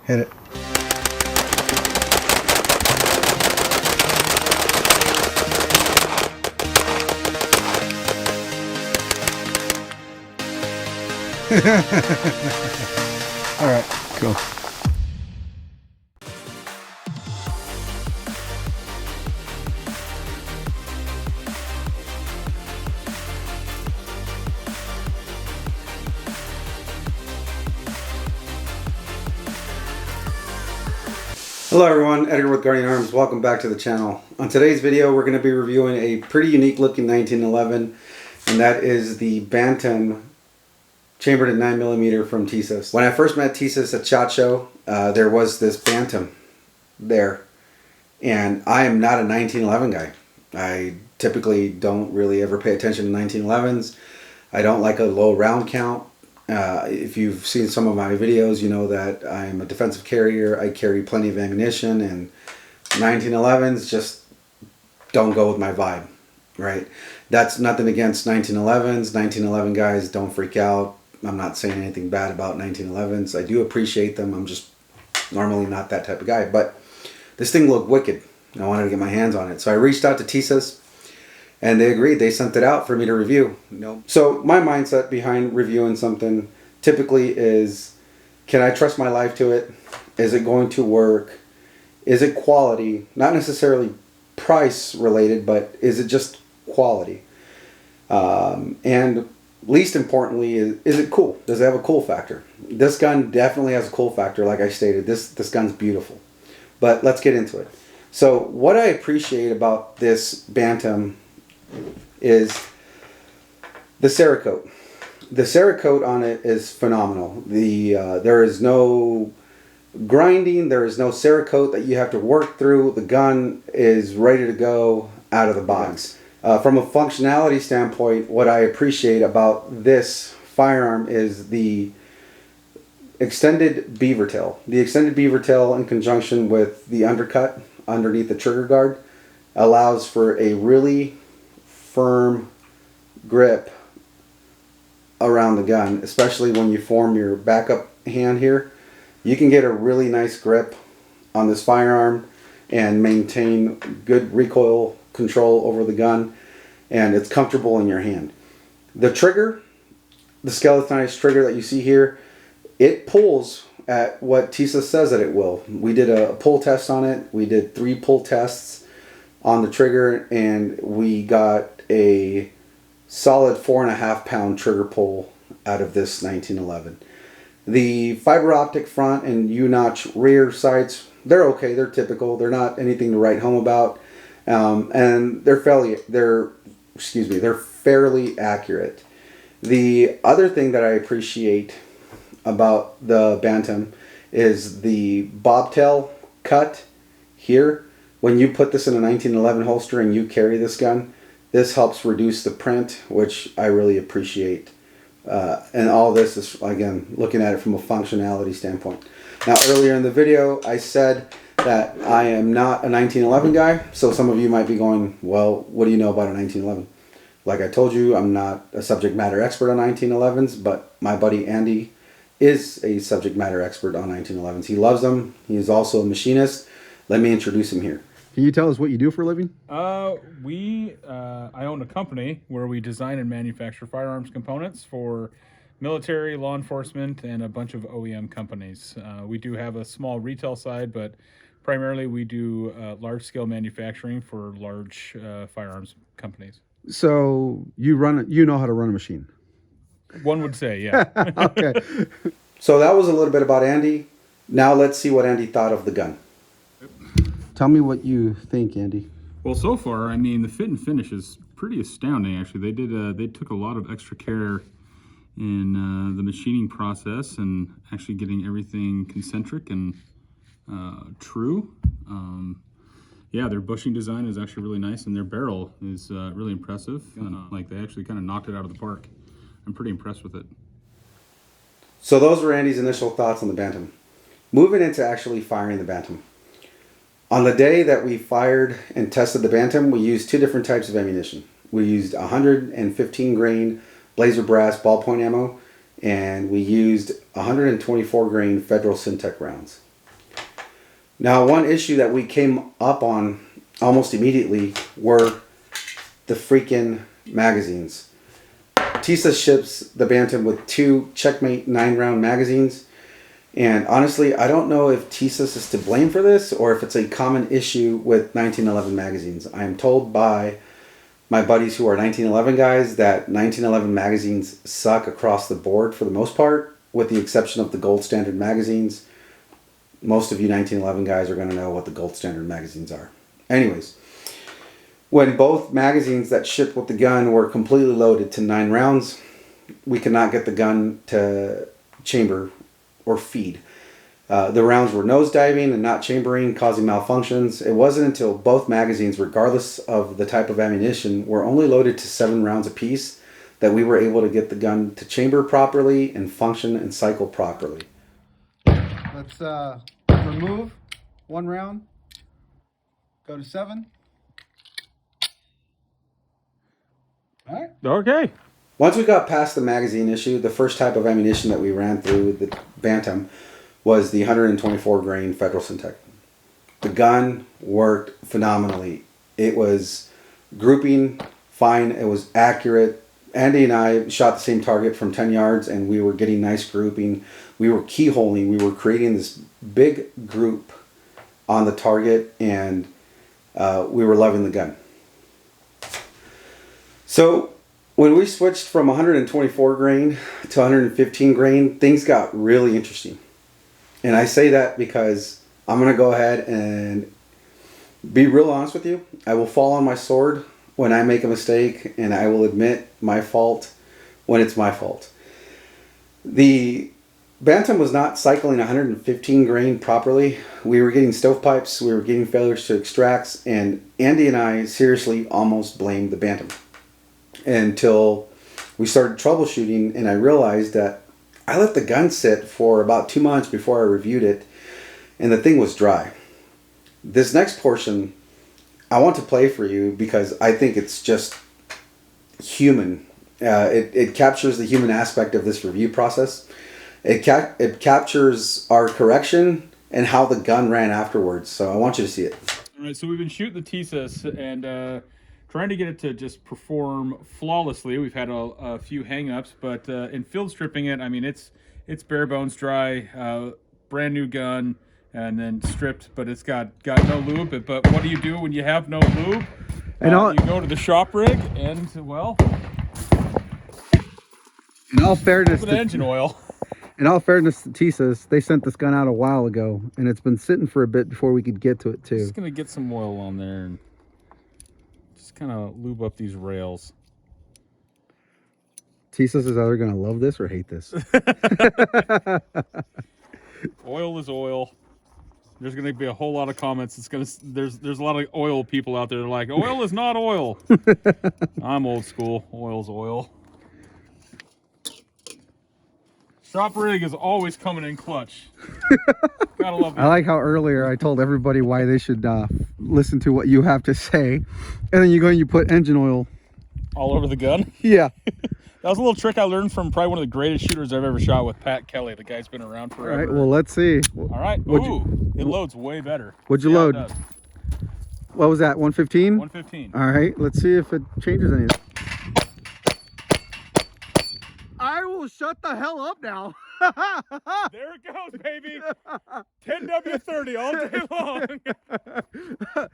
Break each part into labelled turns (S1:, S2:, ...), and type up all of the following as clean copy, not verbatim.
S1: Hit it. All right, cool. Hello everyone, Edgar with Guardian Arms. Welcome back to the channel. On today's video, we're going to be reviewing a pretty unique looking 1911, and that is the Bantam chambered at 9mm from Tisas. When I first met Tisas at SHOT Show, there was this Bantam there, and I am not a 1911 guy. I typically don't really ever pay attention to 1911s. I don't like a low round count. If you've seen some of my videos, you know that I'm a defensive carrier. I carry plenty of ammunition, and 1911s just don't go with my vibe, right? That's nothing against 1911s. 1911 guys, don't freak out. I'm not saying anything bad about 1911s. I do appreciate them. I'm just normally not that type of guy. But this thing looked wicked. I wanted to get my hands on it. So I reached out to Tisas, and they agreed. They sent it out for me to review. So my mindset behind reviewing something typically is, can I trust my life to it? Is it going to work? Is it quality? Not necessarily price related, but is it just quality? And least importantly, is it cool? Does it have a cool factor? This gun definitely has a cool factor. Like I stated, this gun's beautiful. But let's get into it. So what I appreciate about this Bantam is the Cerakote. The Cerakote on it is phenomenal. There is no grinding, there is no Cerakote that you have to work through. The gun is ready to go out of the box. From a functionality standpoint, what I appreciate about this firearm is the extended beaver tail. The extended beaver tail in conjunction with the undercut underneath the trigger guard allows for a really firm grip around the gun, especially when you form your backup hand here. You can get a really nice grip on this firearm and maintain good recoil control over the gun, and it's comfortable in your hand. The trigger, the skeletonized trigger that you see here, it pulls at what Tisas says that it will. We did a pull test on it. We did 3 pull tests on the trigger, and we got a solid 4.5 pound trigger pull out of this 1911. The fiber optic front and U-notch rear sights, they're okay. They're typical. They're not anything to write home about, and they're fairly accurate. The other thing that I appreciate about the Bantam is the bobtail cut here. When you put this in a 1911 holster and you carry this gun, this helps reduce the print, which I really appreciate. And all this is, again, looking at it from a functionality standpoint. Now, earlier in the video, I said that I am not a 1911 guy, so some of you might be going, well, what do you know about a 1911? Like I told you, I'm not a subject matter expert on 1911s, but my buddy Andy is a subject matter expert on 1911s. He loves them. He is also a machinist. Let me introduce him here. Can you tell us what you do for a living?
S2: I own a company where we design and manufacture firearms components for military, law enforcement, and a bunch of OEM companies. We do have a small retail side, but primarily we do large-scale manufacturing for large firearms companies.
S1: So you know how to run a machine?
S2: One would say, yeah.
S1: Okay. So that was a little bit about Andy. Now let's see what Andy thought of the gun. Tell me what you think, Andy.
S2: Well, so far, I mean, the fit and finish is pretty astounding. Actually, they took a lot of extra care in the machining process and actually getting everything concentric and true. Yeah, their bushing design is actually really nice, and their barrel is really impressive. Like, they actually kind of knocked it out of the park. I'm pretty impressed with it.
S1: So those were Andy's initial thoughts on the Bantam. Moving into actually firing the Bantam. On the day that we fired and tested the Bantam, we used 2 different types of ammunition. We used 115 grain Blazer Brass ballpoint ammo, and we used 124 grain Federal Syntech rounds. Now, one issue that we came up on almost immediately were the freaking magazines. Tisas ships the Bantam with 2 Checkmate 9-round magazines. And honestly, I don't know if Tisas is to blame for this or if it's a common issue with 1911 magazines. I am told by my buddies who are 1911 guys that 1911 magazines suck across the board for the most part, with the exception of the gold standard magazines. Most of you 1911 guys are going to know what the gold standard magazines are. Anyways, when both magazines that shipped with the gun were completely loaded to 9 rounds, we could not get the gun to chamber or feed. The rounds were nosediving and not chambering, causing malfunctions. It wasn't until both magazines, regardless of the type of ammunition, were only loaded to 7 rounds apiece that we were able to get the gun to chamber properly and function and cycle properly. Let's remove 1 round, go to 7. All right.
S2: Okay.
S1: Once we got past the magazine issue, the first type of ammunition that we ran through the Bantam was the 124 grain Federal Syntec. The gun worked phenomenally. It was grouping fine. It was accurate. Andy and I shot the same target from 10 yards and we were getting nice grouping. We were keyholing. We were creating this big group on the target, and we were loving the gun. So when we switched from 124 grain to 115 grain, things got really interesting. And I say that because I'm going to go ahead and be real honest with you. I will fall on my sword when I make a mistake, and I will admit my fault when it's my fault. The Bantam was not cycling 115 grain properly. We were getting stovepipes, we were getting failures to extracts, and Andy and I seriously almost blamed the Bantam. Until we started troubleshooting, and I realized that I let the gun sit for about 2 months before I reviewed it, and the thing was dry. This next portion I want to play for you because I think it's just human. It captures the human aspect of this review process. It captures our correction and how the gun ran afterwards. So I want you to see it.
S2: All right, so we've been shooting the Tisas and trying to get it to just perform flawlessly. We've had a few hang-ups, but in field stripping it, I mean, it's bare bones dry, brand new gun, and then stripped, but it's got no lube. But what do you do when you have no lube? You go to the shop rig and, well,
S1: in all fairness,
S2: with engine oil.
S1: In all fairness to Tisas, they sent this gun out a while ago, and it's been sitting for a bit before we could get to it too.
S2: Just gonna get some oil on there and just kind of lube up these rails.
S1: Tisas is either gonna love this or hate this.
S2: Oil is oil. There's gonna be a whole lot of comments. There's a lot of oil people out there that are like, oil is not oil. I'm old school. Oil's oil. Shop rig is always coming in clutch. Gotta love it.
S1: I like how earlier I told everybody why they should listen to what you have to say, and then you go and you put engine oil
S2: all over the gun.
S1: Yeah.
S2: That was a little trick I learned from probably one of the greatest shooters I've ever shot with Pat Kelly. The guy's been around forever.
S1: All right, well, let's see.
S2: All right. Ooh, it loads way better.
S1: What'd you load? What was that, 115?
S2: 115.
S1: All right, let's see if it changes anything. I will shut the hell up now.
S2: There it goes, baby. 10W30 all day long.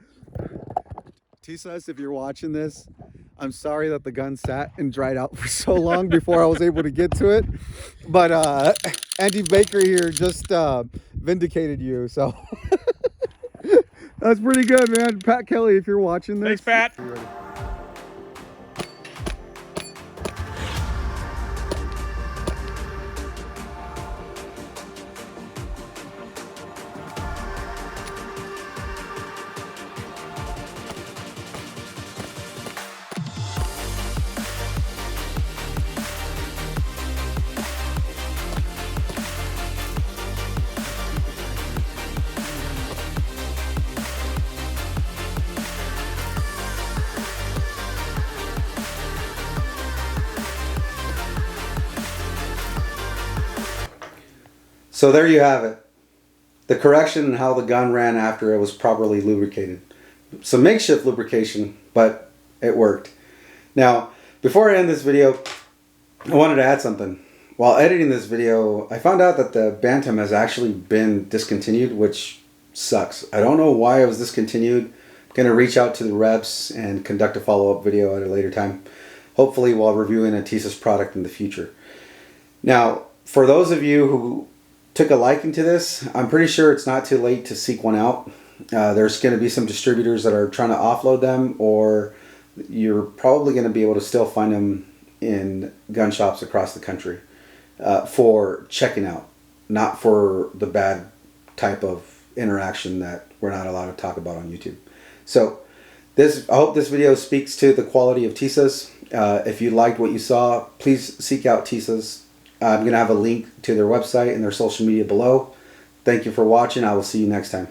S1: Tisas, if you're watching this, I'm sorry that the gun sat and dried out for so long before I was able to get to it. But Andy Baker here just vindicated you, so that's pretty good, man. Pat Kelly, if you're watching this.
S2: Thanks, Pat.
S1: So there you have it. the correction and how the gun ran after it was properly lubricated. Some makeshift lubrication, but it worked. Now, before I end this video, I wanted to add something. While editing this video, I found out that the Bantam has actually been discontinued, which sucks. I don't know why it was discontinued. I'm going to reach out to the reps and conduct a follow-up video at a later time, hopefully while reviewing a Tisas product in the future. Now, for those of you who took a liking to this, I'm pretty sure it's not too late to seek one out. There's going to be some distributors that are trying to offload them, or you're probably going to be able to still find them in gun shops across the country for checking out, not for the bad type of interaction that we're not allowed to talk about on YouTube. So I hope this video speaks to the quality of Tisas. If you liked what you saw, please seek out Tisas. I'm going to have a link to their website and their social media below. Thank you for watching. I will see you next time.